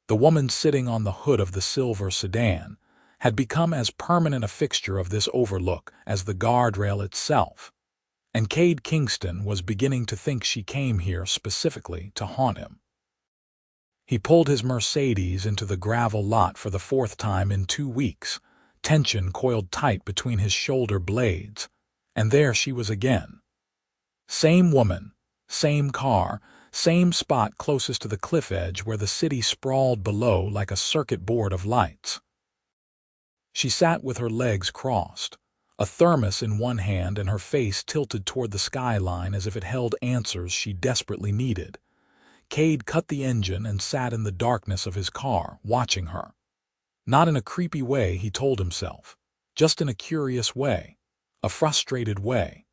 The woman sitting on the hood of the silver sedan had become as permanent a fixture of this overlook as the guardrail itself, and Kade Kingston was beginning to think she came here specifically to haunt him. He pulled his Mercedes into the gravel lot for the fourth time in 2 weeks, tension coiled tight between his shoulder blades, and there she was again. Same woman, same car, same spot closest to the cliff edge where the city sprawled below like a circuit board of lights. She sat with her legs crossed, a thermos in one hand and her face tilted toward the skyline as if it held answers she desperately needed. Kade cut the engine and sat in the darkness of his car, watching her. Not in a creepy way, he told himself, just in a curious way, a frustrated way.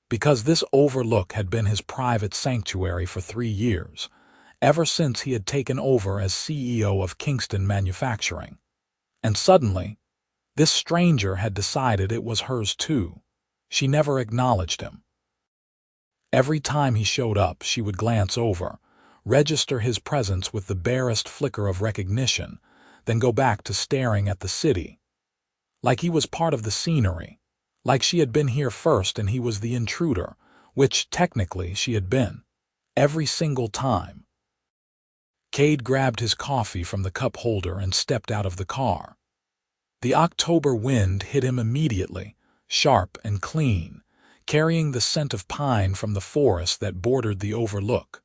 Because this overlook had been his private sanctuary for 3 years, ever since he had taken over as CEO of Kingston Manufacturing. And suddenly, this stranger had decided it was hers too. She never acknowledged him. Every time he showed up, she would glance over, register his presence with the barest flicker of recognition, then go back to staring at the city. Like he was part of the scenery, like she had been here first and he was the intruder, which technically she had been, every single time. Kade grabbed his coffee from the cup holder and stepped out of the car. The October wind hit him immediately, sharp and clean, carrying the scent of pine from the forest that bordered the overlook.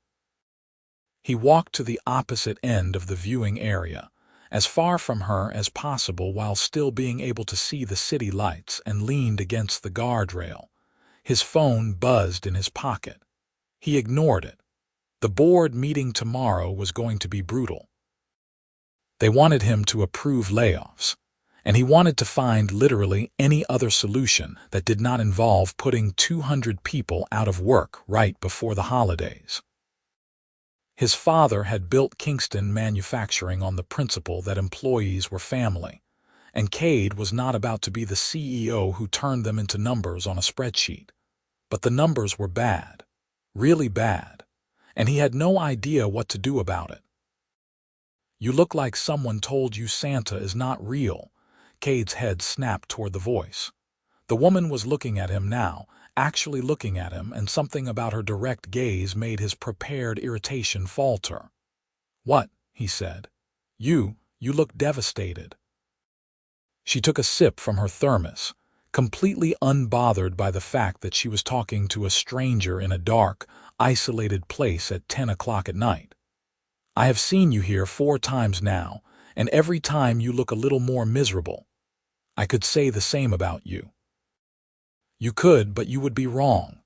He walked to the opposite end of the viewing area, as far from her as possible while still being able to see the city lights, and leaned against the guardrail. His phone buzzed in his pocket. He ignored it. The board meeting tomorrow was going to be brutal. They wanted him to approve layoffs, and he wanted to find literally any other solution that did not involve putting 200 people out of work right before the holidays. His father had built Kingston Manufacturing on the principle that employees were family, and Kade was not about to be the CEO who turned them into numbers on a spreadsheet. But the numbers were bad, really bad, and he had no idea what to do about it. "You look like someone told you Santa is not real." Kade's head snapped toward the voice. The woman was looking at him now, actually looking at him, and something about her direct gaze made his prepared irritation falter. "What?" he said. You look devastated." She took a sip from her thermos, completely unbothered by the fact that she was talking to a stranger in a dark, isolated place at 10 o'clock at night. "I have seen you here 4 times now, and every time you look a little more miserable. I could say the same about you." "You could, but you would be wrong."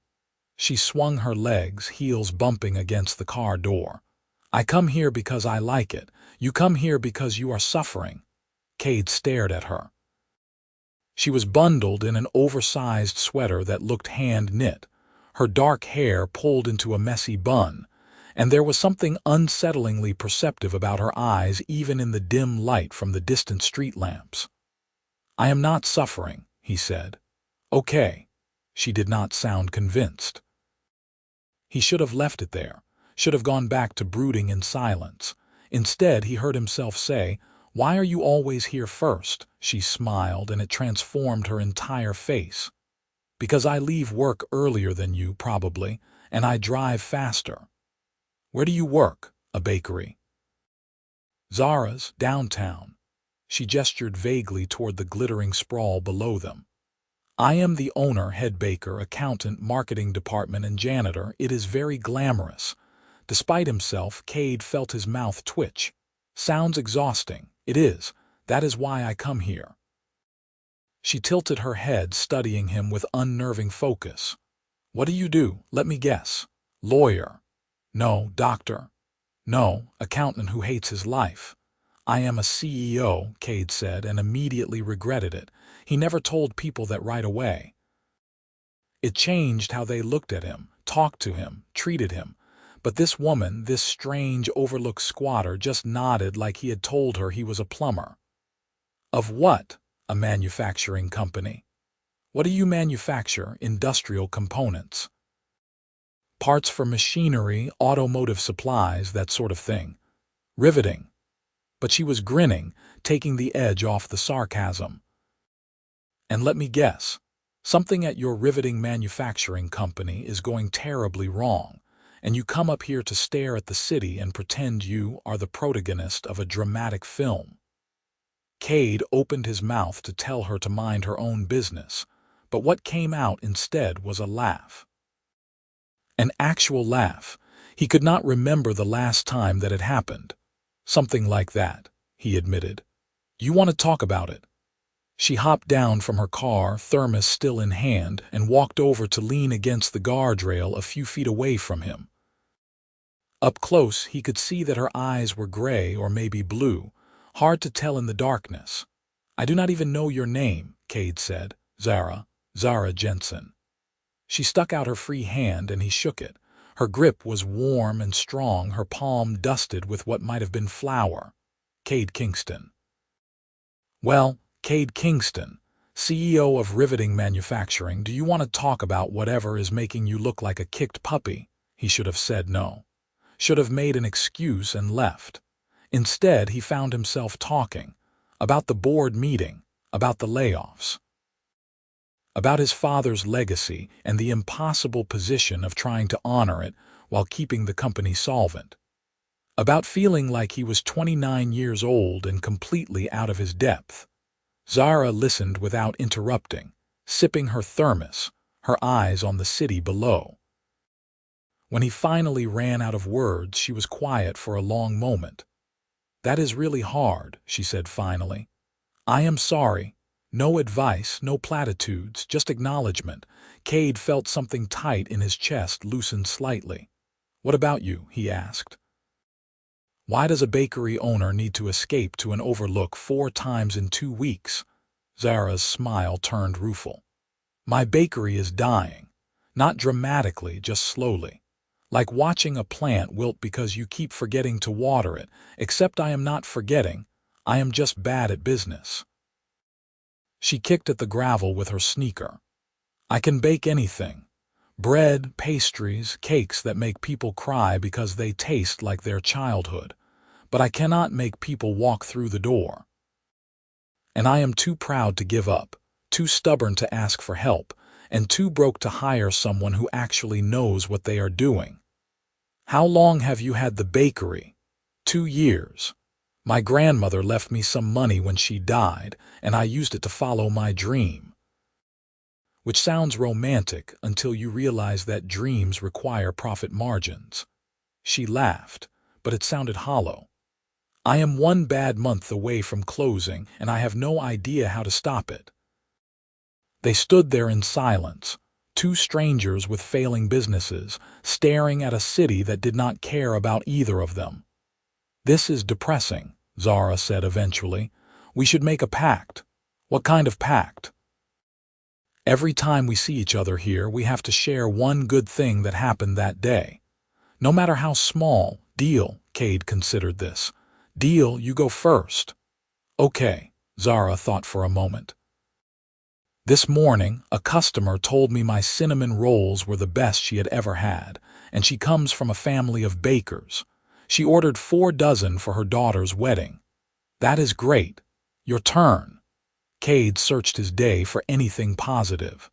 She swung her legs, heels bumping against the car door. "I come here because I like it. You come here because you are suffering." Kade stared at her. She was bundled in an oversized sweater that looked hand-knit, her dark hair pulled into a messy bun, and there was something unsettlingly perceptive about her eyes even in the dim light from the distant street lamps. "I am not suffering," he said. "Okay." She did not sound convinced. He should have left it there, should have gone back to brooding in silence. Instead, he heard himself say, "Why are you always here first?" She smiled, and it transformed her entire face. "Because I leave work earlier than you, probably, and I drive faster." "Where do you work?" "A bakery." "Zara's, downtown." She gestured vaguely toward the glittering sprawl below them. "I am the owner, head baker, accountant, marketing department, and janitor. It is very glamorous." Despite himself, Kade felt his mouth twitch. "Sounds exhausting." "It is. That is why I come here." She tilted her head, studying him with unnerving focus. "What do you do? Let me guess. Lawyer?" "No. Doctor?" "No. Accountant who hates his life." "I am a CEO," Kade said, and immediately regretted it. He never told people that right away. It changed how they looked at him, talked to him, treated him. But this woman, this strange Overlook squatter, just nodded like he had told her he was a plumber. "Of what?" "A manufacturing company." "What do you manufacture?" "Industrial components." "Parts for machinery, automotive supplies, that sort of thing." Riveting. But she was grinning, taking the edge off the sarcasm. And let me guess, something at your riveting manufacturing company is going terribly wrong, and you come up here to stare at the city and pretend you are the protagonist of a dramatic film. Kade opened his mouth to tell her to mind her own business, but what came out instead was a laugh. An actual laugh. He could not remember the last time that it happened. Something like that, he admitted. You want to talk about it? She hopped down from her car, thermos still in hand, and walked over to lean against the guardrail a few feet away from him. Up close, he could see that her eyes were gray or maybe blue, hard to tell in the darkness. I do not even know your name, Kade said. Zara Jensen. She stuck out her free hand and he shook it. Her grip was warm and strong, her palm dusted with what might have been flour. Kade Kingston. Well, Kade Kingston, CEO of Riveting Manufacturing, do you want to talk about whatever is making you look like a kicked puppy? He should have said no. Should have made an excuse and left. Instead, he found himself talking about the board meeting, about the layoffs, about his father's legacy and the impossible position of trying to honor it while keeping the company solvent, about feeling like he was 29 years old and completely out of his depth. Zara listened without interrupting, sipping her thermos, her eyes on the city below. When he finally ran out of words, she was quiet for a long moment. That is really hard, she said finally. I am sorry. No advice, no platitudes, just acknowledgement. Kade felt something tight in his chest loosen slightly. What about you? He asked. Why does a bakery owner need to escape to an Overlook 4 times in 2 weeks? Zara's smile turned rueful. My bakery is dying. Not dramatically, just slowly. Like watching a plant wilt because you keep forgetting to water it, except I am not forgetting. I am just bad at business. She kicked at the gravel with her sneaker. I can bake anything. Bread, pastries, cakes that make people cry because they taste like their childhood. But I cannot make people walk through the door. And I am too proud to give up, too stubborn to ask for help, and too broke to hire someone who actually knows what they are doing. How long have you had the bakery? 2 years. My grandmother left me some money when she died, and I used it to follow my dream. Which sounds romantic until you realize that dreams require profit margins. She laughed, but it sounded hollow. I am 1 bad month away from closing, and I have no idea how to stop it. They stood there in silence, 2 strangers with failing businesses, staring at a city that did not care about either of them. This is depressing, Zara said eventually. We should make a pact. What kind of pact? Every time we see each other here, we have to share one good thing that happened that day. No matter how small. Deal, Kade considered this. Deal, you go first. Okay, Zara thought for a moment. This morning, a customer told me my cinnamon rolls were the best she had ever had, and she comes from a family of bakers. She ordered 4 dozen for her daughter's wedding. That is great. Your turn. Kade searched his day for anything positive.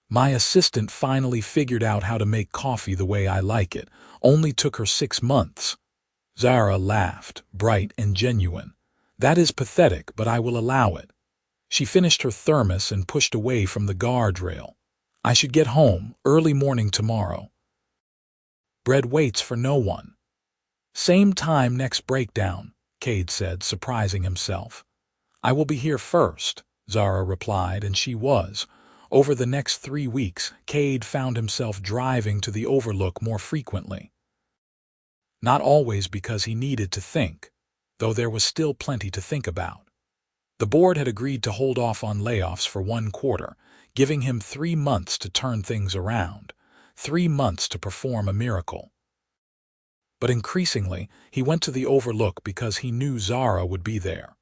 My assistant finally figured out how to make coffee the way I like it. Only took her 6 months. Zara laughed, bright and genuine. That is pathetic, but I will allow it. She finished her thermos and pushed away from the guardrail. I should get home, early morning tomorrow. Bread waits for no one. Same time next breakdown, Kade said, surprising himself. I will be here first, Zara replied, and she was. Over the next 3 weeks, Kade found himself driving to the Overlook more frequently. Not always because he needed to think, though there was still plenty to think about. The board had agreed to hold off on layoffs for 1 quarter, giving him 3 months to turn things around, 3 months to perform a miracle. But increasingly, he went to the Overlook because he knew Zara would be there.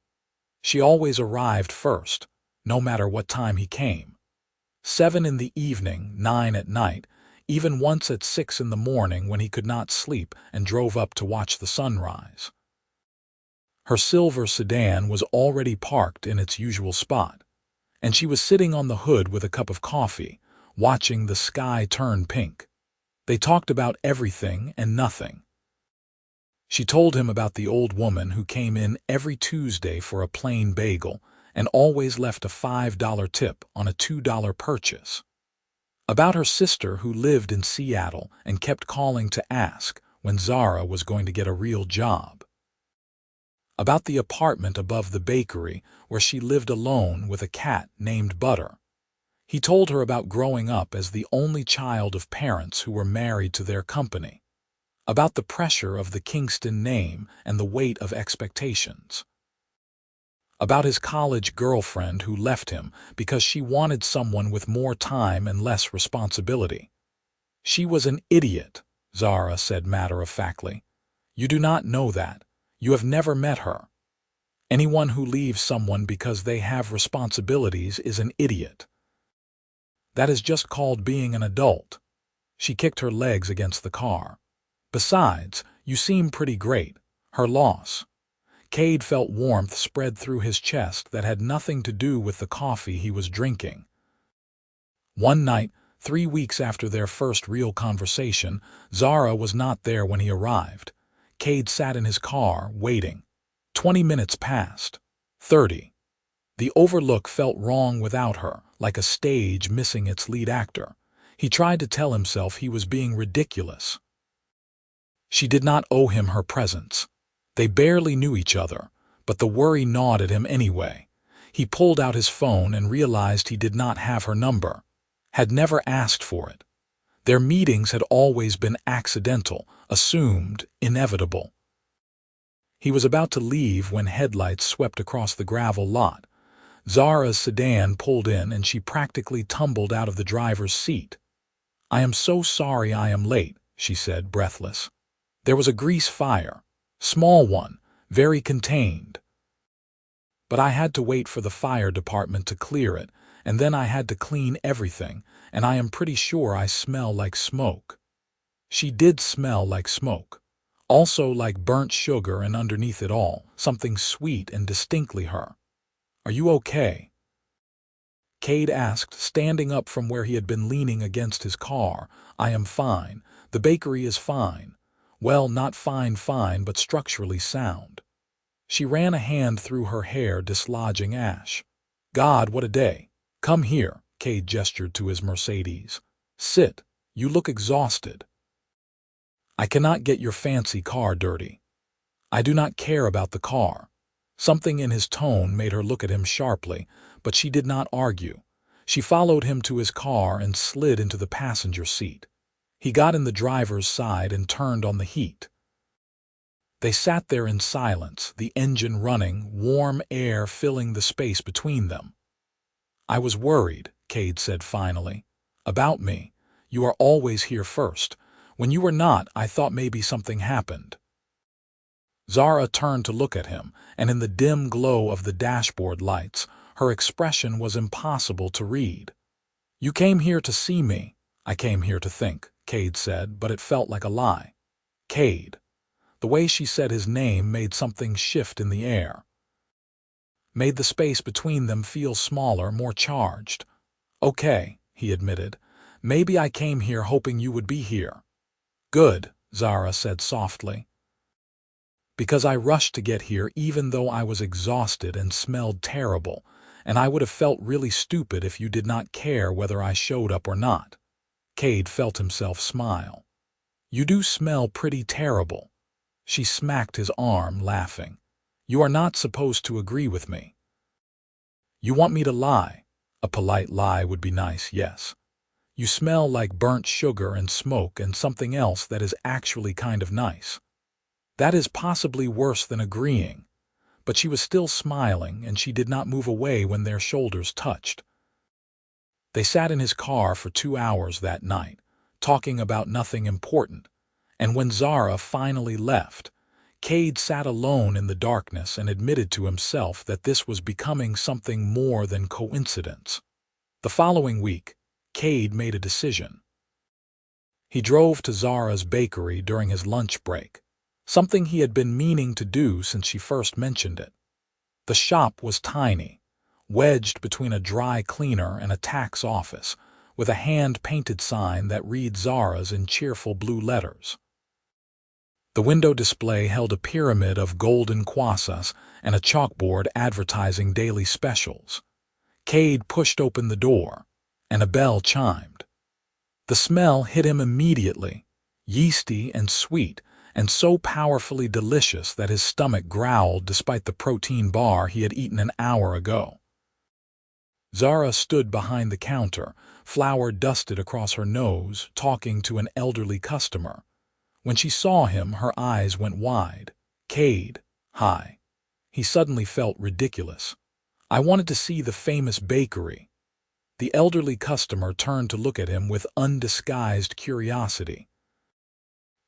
She always arrived first, no matter what time he came. 7 in the evening, 9 at night, even once at 6 in the morning when he could not sleep and drove up to watch the sunrise. Her silver sedan was already parked in its usual spot, and she was sitting on the hood with a cup of coffee, watching the sky turn pink. They talked about everything and nothing. She told him about the old woman who came in every Tuesday for a plain bagel and always left a $5 tip on a $2 purchase. About her sister who lived in Seattle and kept calling to ask when Zara was going to get a real job. About the apartment above the bakery where she lived alone with a cat named Butter. He told her about growing up as the only child of parents who were married to their company. About the pressure of the Kingston name and the weight of expectations. About his college girlfriend who left him because she wanted someone with more time and less responsibility. She was an idiot, Zara said matter-of-factly. You do not know that. You have never met her. Anyone who leaves someone because they have responsibilities is an idiot. That is just called being an adult. She kicked her legs against the car. Besides, you seem pretty great. Her loss. Kade felt warmth spread through his chest that had nothing to do with the coffee he was drinking. One night, 3 weeks after their first real conversation, Zara was not there when he arrived. Kade sat in his car, waiting. 20 minutes passed. 30. The Overlook felt wrong without her, like a stage missing its lead actor. He tried to tell himself he was being ridiculous. She did not owe him her presence. They barely knew each other, but the worry gnawed at him anyway. He pulled out his phone and realized he did not have her number. Had never asked for it. Their meetings had always been accidental, assumed, inevitable. He was about to leave when headlights swept across the gravel lot. Zara's sedan pulled in and she practically tumbled out of the driver's seat. "I am so sorry I am late," she said, breathless. "There was a grease fire. Small one, very contained. But I had to wait for the fire department to clear it, and then I had to clean everything, and I am pretty sure I smell like smoke." She did smell like smoke. Also like burnt sugar, and underneath it all, something sweet and distinctly her. "Are you okay?" Kade asked, standing up from where he had been leaning against his car. "I am fine. The bakery is fine. Well, not fine, but structurally sound." She ran a hand through her hair, dislodging ash. "God, what a day. Come here," Kade gestured to his Mercedes. "Sit. You look exhausted." "I cannot get your fancy car dirty." "I do not care about the car." Something in his tone made her look at him sharply, but she did not argue. She followed him to his car and slid into the passenger seat. He got in the driver's side and turned on the heat. They sat there in silence, the engine running, warm air filling the space between them. "I was worried," Kade said finally. "About me. You are always here first. When you were not, I thought maybe something happened." Zara turned to look at him, and in the dim glow of the dashboard lights, her expression was impossible to read. "You came here to see me." "I came here to think," Kade said, but it felt like a lie. "Kade." The way she said his name made something shift in the air. Made the space between them feel smaller, more charged. "Okay," he admitted. "Maybe I came here hoping you would be here." "Good," Zara said softly. "Because I rushed to get here even though I was exhausted and smelled terrible, and I would have felt really stupid if you did not care whether I showed up or not." Kade felt himself smile. "You do smell pretty terrible." She smacked his arm, laughing. "You are not supposed to agree with me." "You want me to lie?" "A polite lie would be nice, yes." "You smell like burnt sugar and smoke and something else that is actually kind of nice." That is possibly worse than agreeing. But she was still smiling, and she did not move away when their shoulders touched. They sat in his car for 2 hours that night, talking about nothing important, and when Zara finally left, Kade sat alone in the darkness and admitted to himself that this was becoming something more than coincidence. The following week, Kade made a decision. He drove to Zara's bakery during his lunch break, something he had been meaning to do since she first mentioned it. The shop was tiny, wedged between a dry cleaner and a tax office, with a hand-painted sign that read Zara's in cheerful blue letters. The window display held a pyramid of golden croissants and a chalkboard advertising daily specials. Kade pushed open the door, and a bell chimed. The smell hit him immediately, yeasty and sweet, and so powerfully delicious that his stomach growled despite the protein bar he had eaten an hour ago. Zara stood behind the counter, flour dusted across her nose, talking to an elderly customer. When she saw him, her eyes went wide. "Kade, hi." He suddenly felt ridiculous. "I wanted to see the famous bakery." The elderly customer turned to look at him with undisguised curiosity.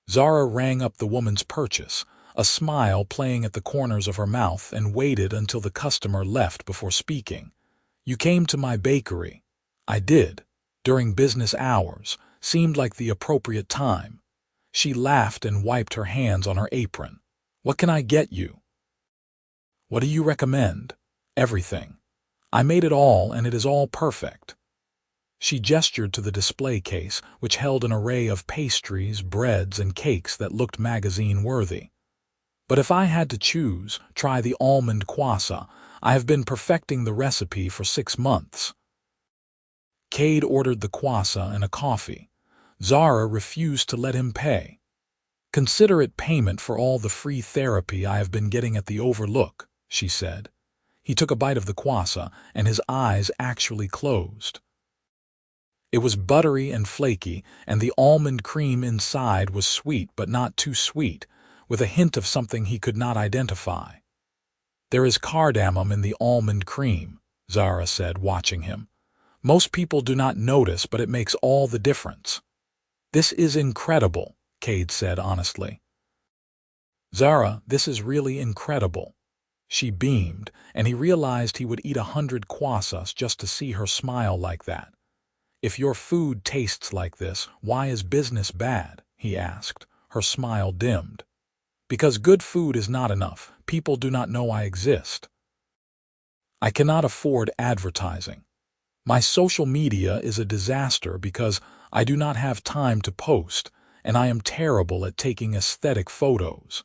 Zara rang up the woman's purchase, a smile playing at the corners of her mouth, and waited until the customer left before speaking. "You came to my bakery." "I did. During business hours. Seemed like the appropriate time." She laughed and wiped her hands on her apron. "What can I get you?" "What do you recommend?" "Everything. I made it all, and it is all perfect." She gestured to the display case, which held an array of pastries, breads, and cakes that looked magazine-worthy. "But if I had to choose, try the almond croissant. I have been perfecting the recipe for 6 months." Kade ordered the croissant and a coffee. Zara refused to let him pay. "Consider it payment for all the free therapy I have been getting at the Overlook," she said. He took a bite of the croissant, and his eyes actually closed. It was buttery and flaky, and the almond cream inside was sweet but not too sweet, with a hint of something he could not identify. "There is cardamom in the almond cream," Zara said, watching him. "Most people do not notice, but it makes all the difference." "This is incredible," Kade said honestly. "Zara, this is really incredible." She beamed, and he realized he would eat 100 croissants just to see her smile like that. "If your food tastes like this, why is business bad?" he asked. Her smile dimmed. "Because good food is not enough. People do not know I exist. I cannot afford advertising. My social media is a disaster because I do not have time to post, and I am terrible at taking aesthetic photos.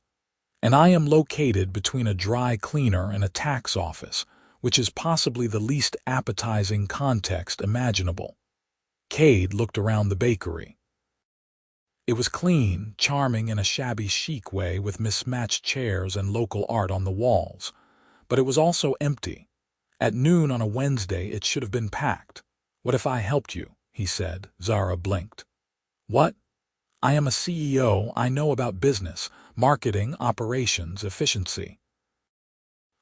And I am located between a dry cleaner and a tax office, which is possibly the least appetizing context imaginable." Kade looked around the bakery. It was clean, charming in a shabby chic way with mismatched chairs and local art on the walls. But it was also empty. At noon on a Wednesday it should have been packed. "What if I helped you?" he said. Zara blinked. "What?" "I am a CEO. I know about business, marketing, operations, efficiency."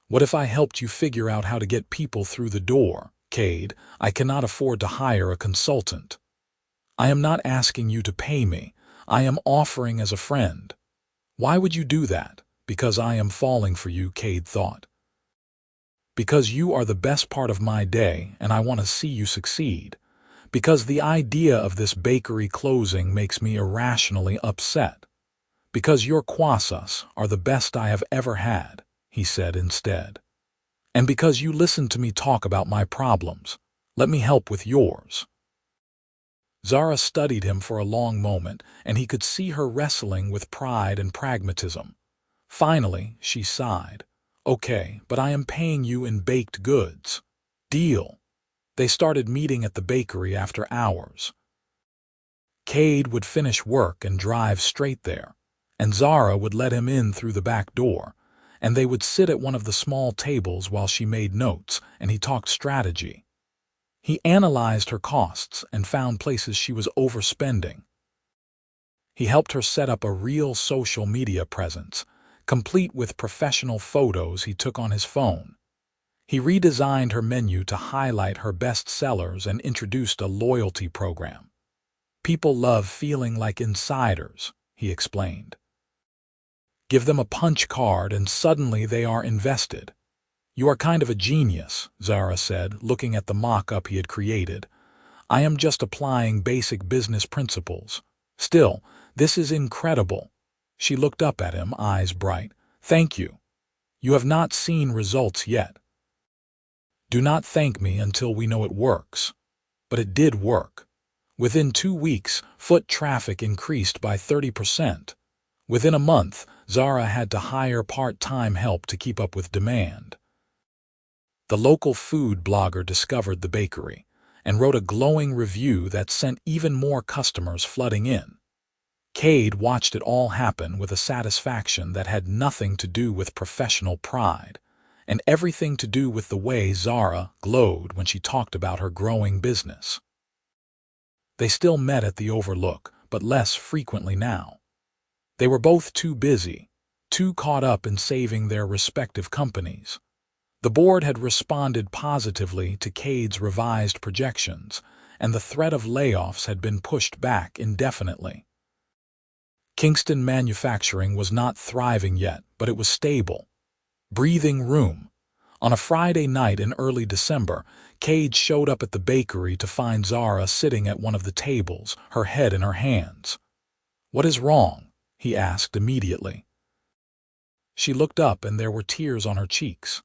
"What if I helped you figure out how to get people through the door?" "Kade, I cannot afford to hire a consultant." "I am not asking you to pay me. I am offering as a friend." "Why would you do that?" "Because I am falling for you," Kade thought. "Because you are the best part of my day, and I want to see you succeed. Because the idea of this bakery closing makes me irrationally upset. Because your croissants are the best I have ever had," he said instead. "And because you listen to me talk about my problems. Let me help with yours." Zara studied him for a long moment, and he could see her wrestling with pride and pragmatism. Finally, she sighed. "Okay, but I am paying you in baked goods." "Deal." They started meeting at the bakery after hours. Kade would finish work and drive straight there, and Zara would let him in through the back door, and they would sit at one of the small tables while she made notes and he talked strategy. He analyzed her costs and found places she was overspending. He helped her set up a real social media presence, complete with professional photos he took on his phone. He redesigned her menu to highlight her best sellers and introduced a loyalty program. "People love feeling like insiders," he explained. "Give them a punch card and suddenly they are invested." "You are kind of a genius," Zara said, looking at the mock-up he had created. "I am just applying basic business principles." Still, this is incredible. She looked up at him, eyes bright. Thank you. You have not seen results yet. Do not thank me until we know it works. But it did work. Within 2 weeks, foot traffic increased by 30%. Within a month, Zara had to hire part-time help to keep up with demand. The local food blogger discovered the bakery and wrote a glowing review that sent even more customers flooding in. Kade watched it all happen with a satisfaction that had nothing to do with professional pride and everything to do with the way Zara glowed when she talked about her growing business. They still met at the Overlook, but less frequently now. They were both too busy, too caught up in saving their respective companies. The board had responded positively to Kade's revised projections, and the threat of layoffs had been pushed back indefinitely. Kingston Manufacturing was not thriving yet, but it was stable. Breathing room. On a Friday night in early December, Kade showed up at the bakery to find Zara sitting at one of the tables, her head in her hands. "What is wrong?" he asked immediately. She looked up and there were tears on her cheeks.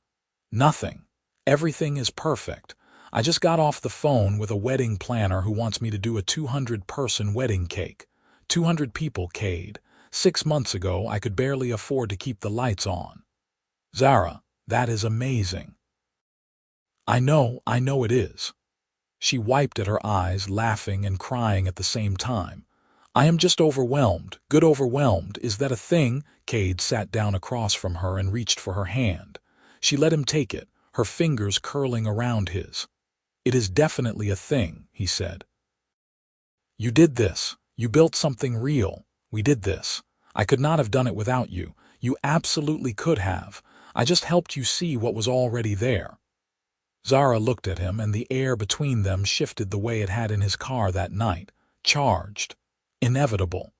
"Nothing. Everything is perfect. I just got off the phone with a wedding planner who wants me to do a 200-person wedding cake. 200 people, Kade. 6 months ago, I could barely afford to keep the lights on." "Zara, that is amazing." I know it is." She wiped at her eyes, laughing and crying at the same time. "I am just overwhelmed. Good overwhelmed. Is that a thing?" Kade sat down across from her and reached for her hand. She let him take it, her fingers curling around his. "It is definitely a thing," he said. "You did this. You built something real. We did this. I could not have done it without you. You absolutely could have. I just helped you see what was already there." Zara looked at him, and the air between them shifted the way it had in his car that night. Charged. Inevitable.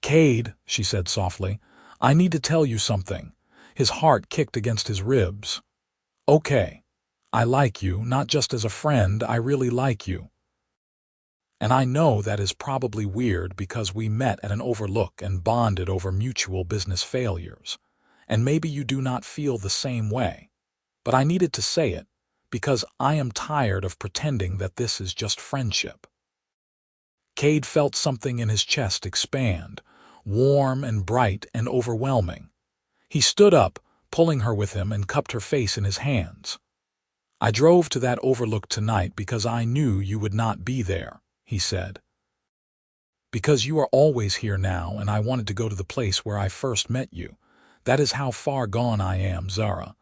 "Kade," she said softly, "I need to tell you something." His heart kicked against his ribs. "Okay. I like you, not just as a friend, I really like you. And I know that is probably weird because we met at an Overlook and bonded over mutual business failures. And maybe you do not feel the same way. But I needed to say it, because I am tired of pretending that this is just friendship." Kade felt something in his chest expand, warm and bright and overwhelming. He stood up, pulling her with him, and cupped her face in his hands. "I drove to that Overlook tonight because I knew you would not be there," he said. "Because you are always here now, and I wanted to go to the place where I first met you. That is how far gone I am, Zara.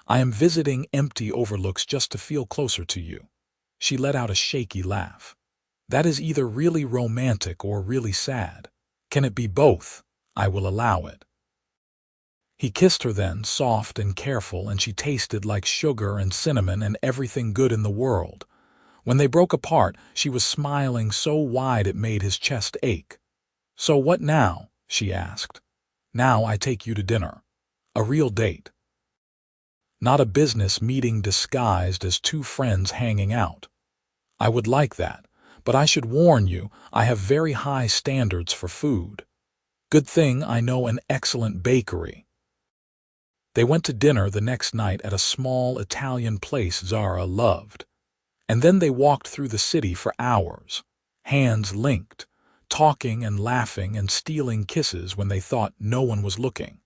I am visiting empty Overlooks just to feel closer to you." She let out a shaky laugh. "That is either really romantic or really sad. Can it be both? I will allow it." He kissed her then, soft and careful, and she tasted like sugar and cinnamon and everything good in the world. When they broke apart, she was smiling so wide it made his chest ache. "So what now?" she asked. "Now I take you to dinner. A real date. Not a business meeting disguised as two friends hanging out. I would like that, but I should warn you, I have very high standards for food. Good thing I know an excellent bakery." They went to dinner the next night at a small Italian place Zara loved. And then they walked through the city for hours, hands linked, talking and laughing and stealing kisses when they thought no one was looking.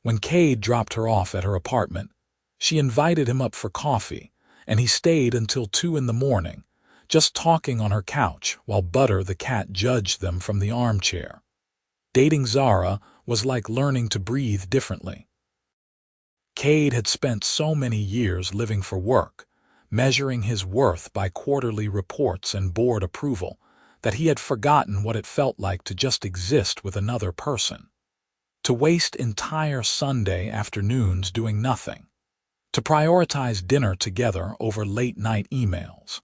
When Kade dropped her off at her apartment, she invited him up for coffee, and he stayed until 2 in the morning, just talking on her couch while Butter the cat judged them from the armchair. Dating Zara was like learning to breathe differently. Kade had spent so many years living for work, measuring his worth by quarterly reports and board approval, that he had forgotten what it felt like to just exist with another person. To waste entire Sunday afternoons doing nothing. To prioritize dinner together over late-night emails.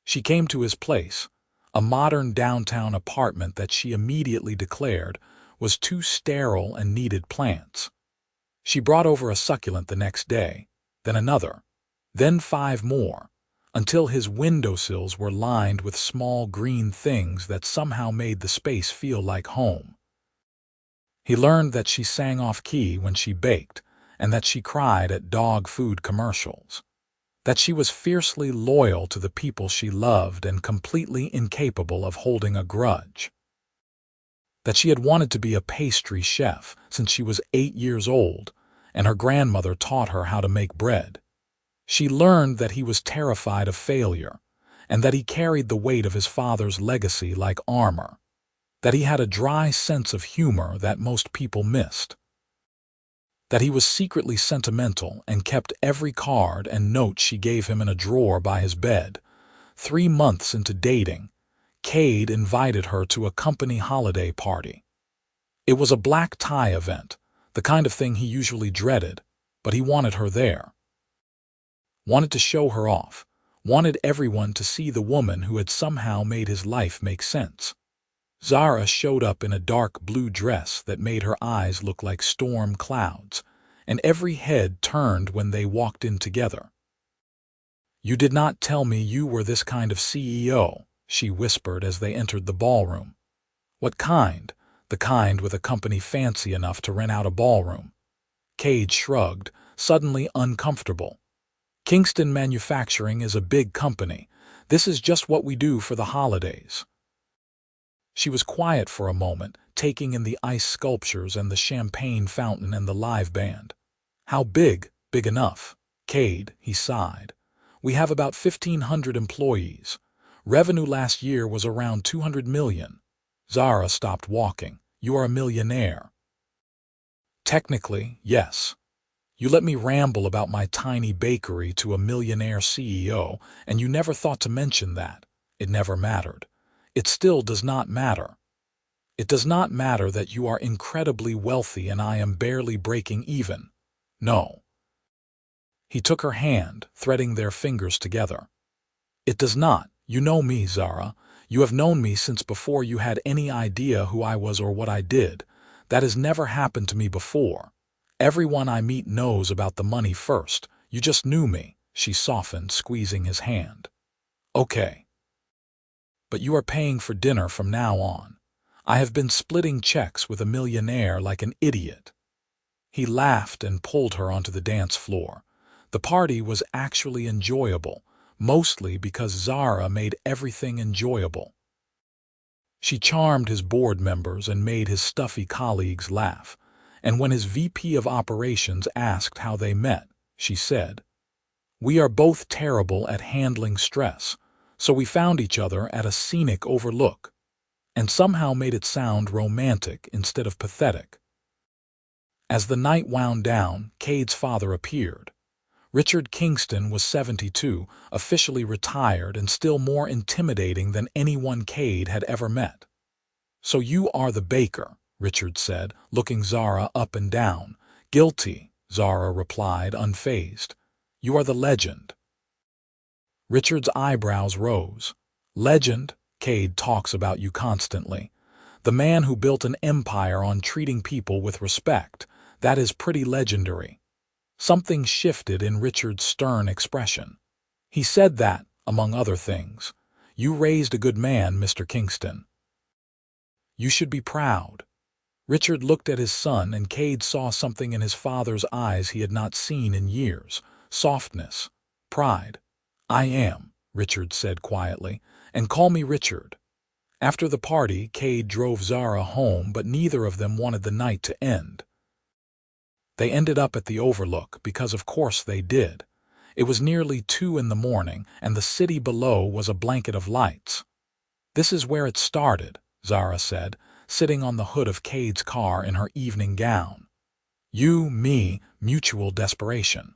She came to his place, a modern downtown apartment that she immediately declared was too sterile and needed plants. She brought over a succulent the next day, then another, then 5 more, until his windowsills were lined with small green things that somehow made the space feel like home. He learned that she sang off-key when she baked, and that she cried at dog food commercials. That she was fiercely loyal to the people she loved and completely incapable of holding a grudge. That she had wanted to be a pastry chef since she was 8 years old, and her grandmother taught her how to make bread. She learned that he was terrified of failure, and that he carried the weight of his father's legacy like armor. That he had a dry sense of humor that most people missed. That he was secretly sentimental and kept every card and note she gave him in a drawer by his bed. 3 months into dating, Kade invited her to a company holiday party. It was a black tie event, the kind of thing he usually dreaded, but he wanted her there. Wanted to show her off, wanted everyone to see the woman who had somehow made his life make sense. Zara showed up in a dark blue dress that made her eyes look like storm clouds, and every head turned when they walked in together. "You did not tell me you were this kind of CEO," she whispered as they entered the ballroom. "What kind?" "The kind with a company fancy enough to rent out a ballroom." Kade shrugged, suddenly uncomfortable. "Kingston Manufacturing is a big company. This is just what we do for the holidays." She was quiet for a moment, taking in the ice sculptures and the champagne fountain and the live band. "How big?" "Big enough." "Kade," he sighed. "We have about 1,500 employees. Revenue last year was around 200 million. Zara stopped walking. "You are a millionaire." "Technically, yes. You let me ramble about my tiny bakery to a millionaire CEO, and you never thought to mention that. It never mattered. It still does not matter. It does not matter that you are incredibly wealthy and I am barely breaking even. No." He took her hand, threading their fingers together. "It does not. You know me, Zara. You have known me since before you had any idea who I was or what I did. That has never happened to me before. Everyone I meet knows about the money first. You just knew me." She softened, squeezing his hand. "Okay. But you are paying for dinner from now on. I have been splitting checks with a millionaire like an idiot." He laughed and pulled her onto the dance floor. The party was actually enjoyable, mostly because Zara made everything enjoyable. She charmed his board members and made his stuffy colleagues laugh, and when his VP of operations asked how they met, she said, "We are both terrible at handling stress, so we found each other at a scenic overlook," and somehow made it sound romantic instead of pathetic. As the night wound down, Kade's father appeared. Richard Kingston was 72, officially retired and still more intimidating than anyone Kade had ever met. "So you are the baker," Richard said, looking Zara up and down. "Guilty," Zara replied, unfazed. "You are the legend." Richard's eyebrows rose. "Legend? Kade talks about you constantly. The man who built an empire on treating people with respect. That is pretty legendary." Something shifted in Richard's stern expression. He said that, among other things, "You raised a good man, Mr. Kingston. You should be proud." Richard looked at his son, and Kade saw something in his father's eyes he had not seen in years. Softness. Pride. "I am," Richard said quietly, "and call me Richard." After the party, Kade drove Zara home, but neither of them wanted the night to end. They ended up at the Overlook because of course they did. It was nearly 2 in the morning, and the city below was a blanket of lights. "This is where it started," Zara said, sitting on the hood of Kade's car in her evening gown. "You, me, mutual desperation."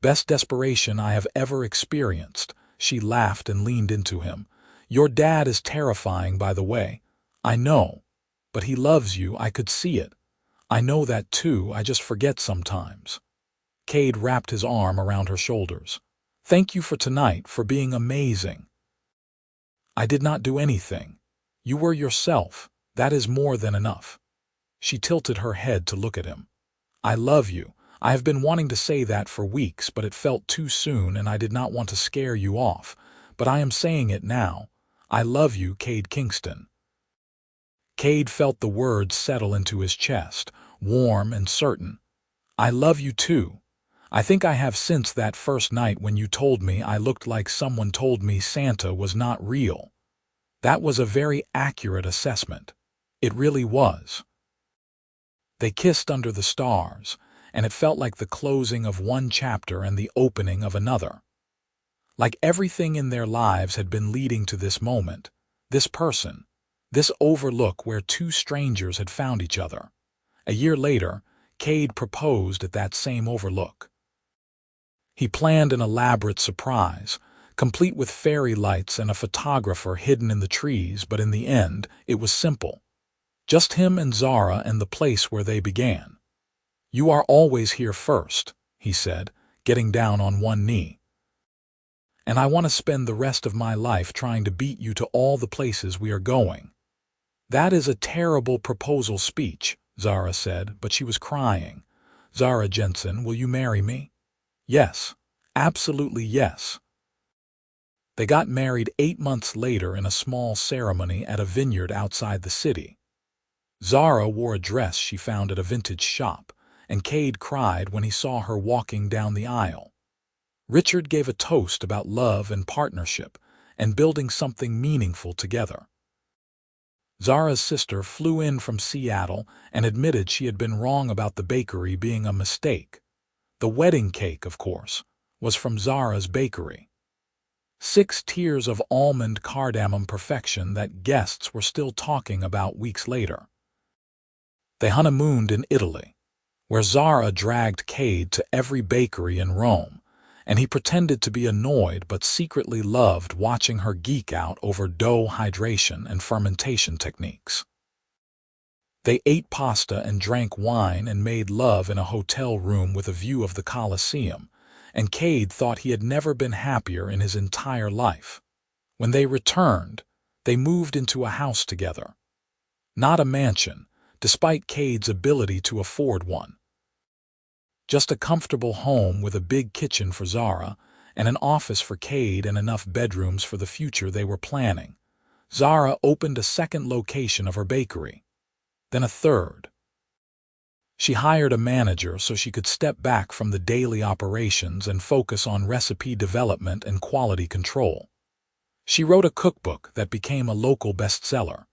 "Best desperation I have ever experienced." She laughed and leaned into him. "Your dad is terrifying, by the way." "I know. But he loves you, I could see it." "I know that too, I just forget sometimes." Kade wrapped his arm around her shoulders. "Thank you for tonight, for being amazing." "I did not do anything. You were yourself. That is more than enough." She tilted her head to look at him. "I love you. I have been wanting to say that for weeks, but it felt too soon and I did not want to scare you off. But I am saying it now. I love you, Kade Kingston. Kade felt the words settle into his chest, warm and certain. I love you too. I think I have since that first night when you told me I looked like someone told me Santa was not real. That was a very accurate assessment. It really was. They kissed under the stars, and it felt like the closing of one chapter and the opening of another. Like everything in their lives had been leading to this moment, this person, this overlook where two strangers had found each other. A year later, Kade proposed at that same overlook. He planned an elaborate surprise, complete with fairy lights and a photographer hidden in the trees, but in the end, it was simple. Just him and Zara and the place where they began. You are always here first, he said, getting down on one knee. And I want to spend the rest of my life trying to beat you to all the places we are going. That is a terrible proposal speech, Zara said, but she was crying. Zara Jensen, will you marry me? Yes, absolutely yes. They got married 8 months later in a small ceremony at a vineyard outside the city. Zara wore a dress she found at a vintage shop, and Kade cried when he saw her walking down the aisle. Richard gave a toast about love and partnership and building something meaningful together. Zara's sister flew in from Seattle and admitted she had been wrong about the bakery being a mistake. The wedding cake, of course, was from Zara's bakery. 6 tiers of almond cardamom perfection that guests were still talking about weeks later. They honeymooned in Italy, where Zara dragged Kade to every bakery in Rome, and he pretended to be annoyed but secretly loved watching her geek out over dough hydration and fermentation techniques. They ate pasta and drank wine and made love in a hotel room with a view of the Colosseum, and Kade thought he had never been happier in his entire life. When they returned, they moved into a house together. Not a mansion, despite Kade's ability to afford one. Just a comfortable home with a big kitchen for Zara and an office for Kade and enough bedrooms for the future they were planning. Zara opened a second location of her bakery, then a third. She hired a manager so she could step back from the daily operations and focus on recipe development and quality control. She wrote a cookbook that became a local bestseller.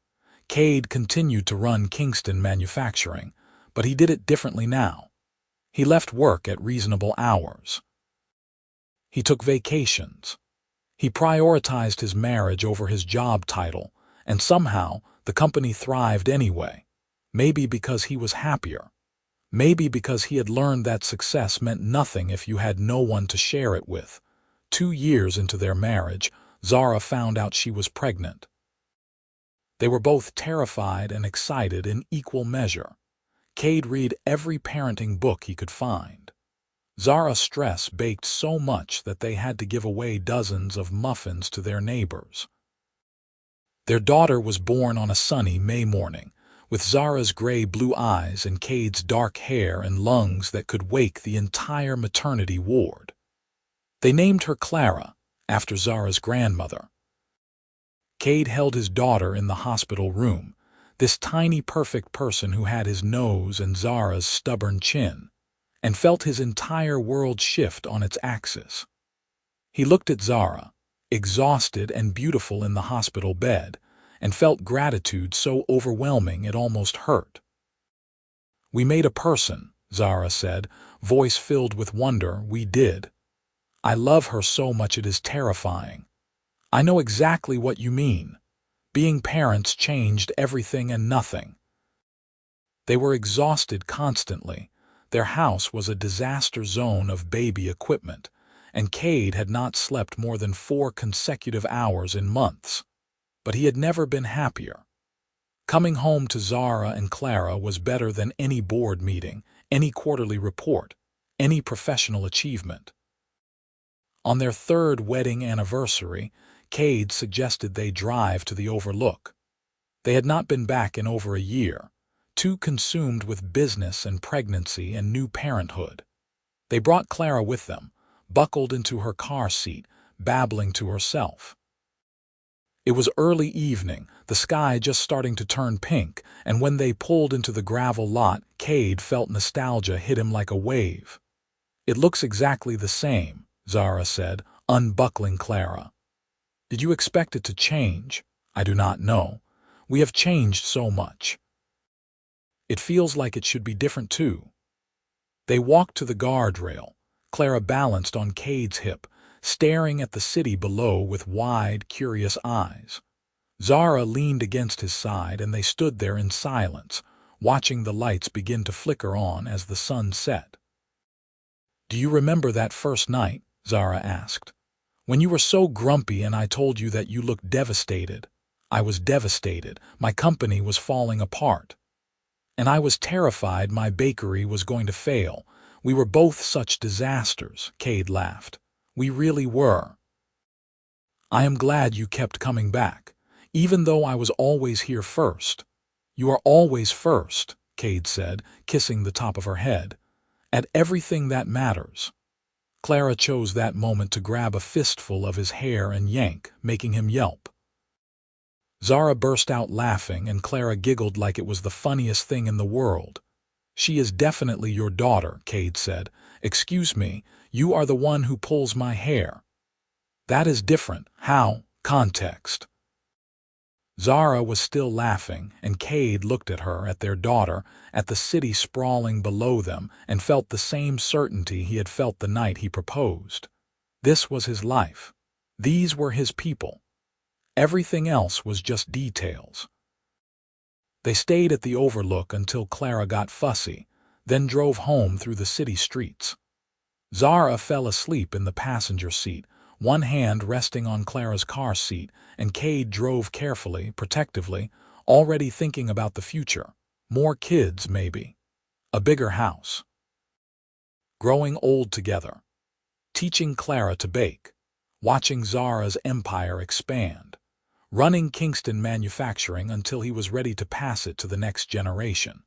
Kade continued to run Kingston Manufacturing, but he did it differently now. He left work at reasonable hours. He took vacations. He prioritized his marriage over his job title, and somehow the company thrived anyway. Maybe because he was happier. Maybe because he had learned that success meant nothing if you had no one to share it with. 2 years into their marriage, Zara found out she was pregnant. They were both terrified and excited in equal measure. Kade read every parenting book he could find. Zara's stress baked so much that they had to give away dozens of muffins to their neighbors. Their daughter was born on a sunny May morning, with Zara's gray-blue eyes and Kade's dark hair and lungs that could wake the entire maternity ward. They named her Clara, after Zara's grandmother. Kade held his daughter in the hospital room, this tiny perfect person who had his nose and Zara's stubborn chin, and felt his entire world shift on its axis. He looked at Zara, exhausted and beautiful in the hospital bed, and felt gratitude so overwhelming it almost hurt. "We made a person," Zara said, voice filled with wonder. "We did. I love her so much it is terrifying. I know exactly what you mean. Being parents changed everything and nothing." They were exhausted constantly. Their house was a disaster zone of baby equipment, and Kade had not slept more than 4 consecutive hours in months. But he had never been happier. Coming home to Zara and Clara was better than any board meeting, any quarterly report, any professional achievement. On their 3rd wedding anniversary, Kade suggested they drive to the Overlook. They had not been back in over a year, too consumed with business and pregnancy and new parenthood. They brought Clara with them, buckled into her car seat, babbling to herself. It was early evening, the sky just starting to turn pink, and when they pulled into the gravel lot, Kade felt nostalgia hit him like a wave. "It looks exactly the same," Zara said, unbuckling Clara. "Did you expect it to change?" "I do not know. We have changed so much. It feels like it should be different too." They walked to the guardrail, Clara balanced on Cade's hip, staring at the city below with wide, curious eyes. Zara leaned against his side and they stood there in silence, watching the lights begin to flicker on as the sun set. "Do you remember that first night?" Zara asked. "When you were so grumpy and I told you that you looked devastated." "I was devastated. My company was falling apart. And I was terrified my bakery was going to fail. We were both such disasters," Kade laughed. "We really were. I am glad you kept coming back, even though I was always here first." "You are always first," Kade said, kissing the top of her head. "At everything that matters." Clara chose that moment to grab a fistful of his hair and yank, making him yelp. Zara burst out laughing and Clara giggled like it was the funniest thing in the world. "She is definitely your daughter," Kade said. "Excuse me, you are the one who pulls my hair." "That is different." "How?" "Context." Zara was still laughing, and Kade looked at her, at their daughter, at the city sprawling below them, and felt the same certainty he had felt the night he proposed. This was his life. These were his people. Everything else was just details. They stayed at the Overlook until Clara got fussy, then drove home through the city streets. Zara fell asleep in the passenger seat, one hand resting on Clara's car seat, and Kade drove carefully, protectively, already thinking about the future. More kids, maybe. A bigger house. Growing old together. Teaching Clara to bake. Watching Zara's empire expand. Running Kingston Manufacturing until he was ready to pass it to the next generation.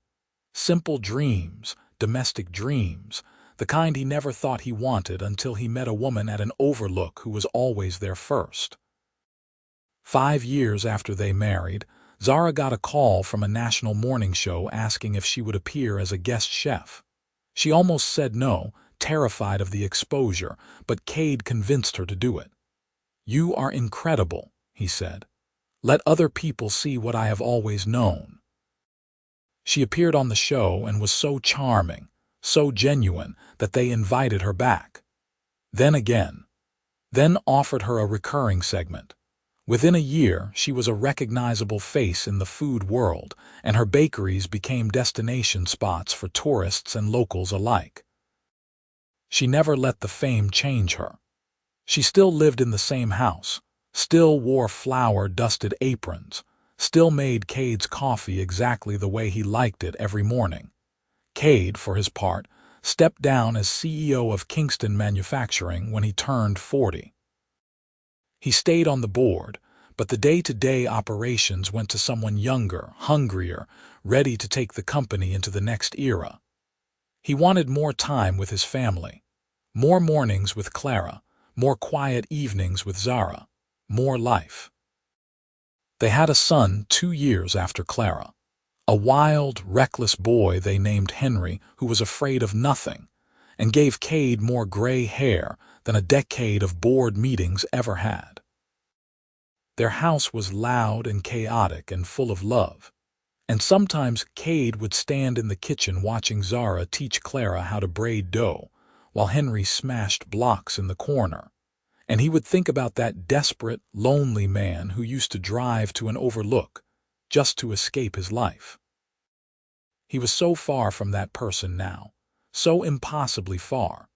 Simple dreams, domestic dreams, the kind he never thought he wanted until he met a woman at an Overlook who was always there first. 5 years after they married, Zara got a call from a national morning show asking if she would appear as a guest chef. She almost said no, terrified of the exposure, but Kade convinced her to do it. "You are incredible," he said. "Let other people see what I have always known." She appeared on the show and was so charming, so genuine, that they invited her back. Then again. Then offered her a recurring segment. Within a year, she was a recognizable face in the food world, and her bakeries became destination spots for tourists and locals alike. She never let the fame change her. She still lived in the same house, still wore flour-dusted aprons, still made Cade's coffee exactly the way he liked it every morning. Kade, for his part, stepped down as CEO of Kingston Manufacturing when he turned 40. He stayed on the board, but the day-to-day operations went to someone younger, hungrier, ready to take the company into the next era. He wanted more time with his family, more mornings with Clara, more quiet evenings with Zara, more life. They had a son 2 years after Clara. A wild, reckless boy they named Henry who was afraid of nothing, and gave Kade more gray hair than a decade of board meetings ever had. Their house was loud and chaotic and full of love, and sometimes Kade would stand in the kitchen watching Zara teach Clara how to braid dough, while Henry smashed blocks in the corner. And he would think about that desperate, lonely man who used to drive to an Overlook just to escape his life. He was so far from that person now, so impossibly far.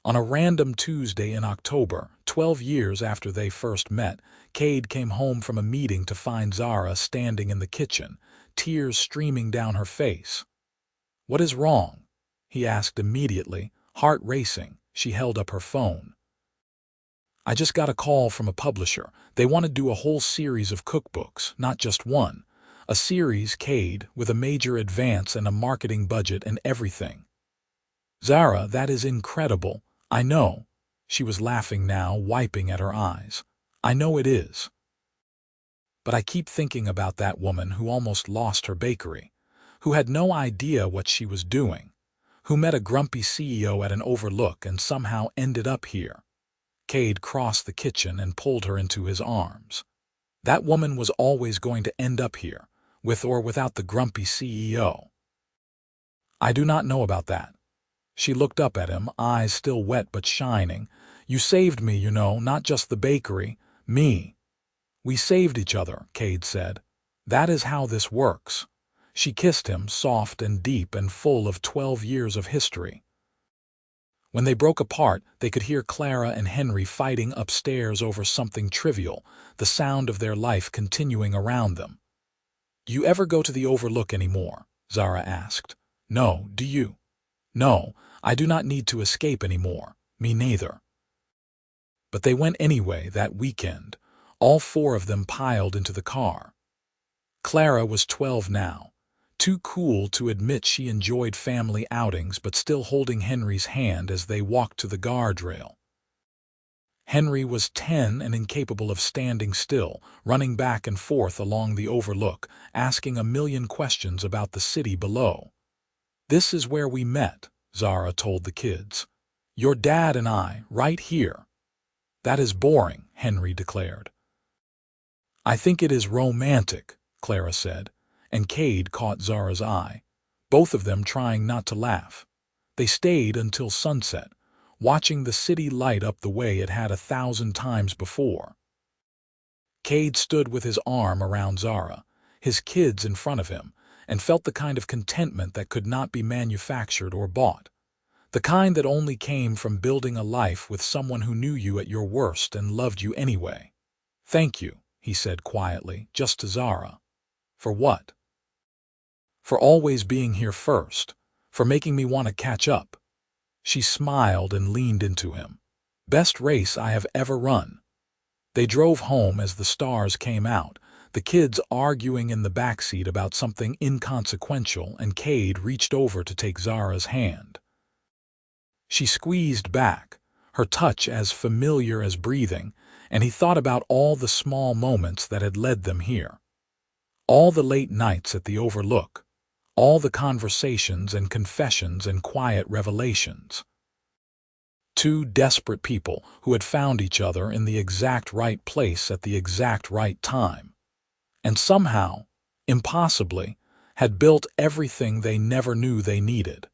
On a random Tuesday in October, 12 years after they first met, Kade came home from a meeting to find Zara standing in the kitchen, tears streaming down her face. "What is wrong?" he asked immediately, heart racing. She held up her phone. "I just got a call from a publisher. They want to do a whole series of cookbooks, not just one. A series, Kade, with a major advance and a marketing budget and everything." Zara, that is incredible. I know. She was laughing now, wiping at her eyes. I know it is. But I keep thinking about that woman who almost lost her bakery, who had no idea what she was doing, who met a grumpy CEO at an Overlook and somehow ended up here. Kade crossed the kitchen and pulled her into his arms. That woman was always going to end up here, with or without the grumpy CEO. I do not know about that. She looked up at him, eyes still wet but shining. You saved me, you know, not just the bakery, me. We saved each other, Kade said. That is how this works. She kissed him, soft and deep and full of 12 years of history. When they broke apart, they could hear Clara and Henry fighting upstairs over something trivial, the sound of their life continuing around them. Do you ever go to the Overlook anymore? Zara asked. No, do you? No, I do not need to escape anymore. Me neither. But they went anyway that weekend. All four of them piled into the car. Clara was 12 now, too cool to admit she enjoyed family outings but still holding Henry's hand as they walked to the guardrail. Henry was 10 and incapable of standing still, running back and forth along the Overlook, asking a million questions about the city below. This is where we met, Zara told the kids. Your dad and I, right here. That is boring, Henry declared. I think it is romantic, Clara said, and Kade caught Zara's eye, both of them trying not to laugh. They stayed until sunset, watching the city light up the way it had 1,000 times before. Kade stood with his arm around Zara, his kids in front of him, and felt the kind of contentment that could not be manufactured or bought. The kind that only came from building a life with someone who knew you at your worst and loved you anyway. Thank you, he said quietly, just to Zara. For what? For always being here first, for making me want to catch up. She smiled and leaned into him. Best race I have ever run. They drove home as the stars came out, the kids arguing in the backseat about something inconsequential, and Kade reached over to take Zara's hand. She squeezed back, her touch as familiar as breathing, and he thought about all the small moments that had led them here. All the late nights at the Overlook, all the conversations and confessions and quiet revelations. Two desperate people who had found each other in the exact right place at the exact right time, and somehow, impossibly, had built everything they never knew they needed.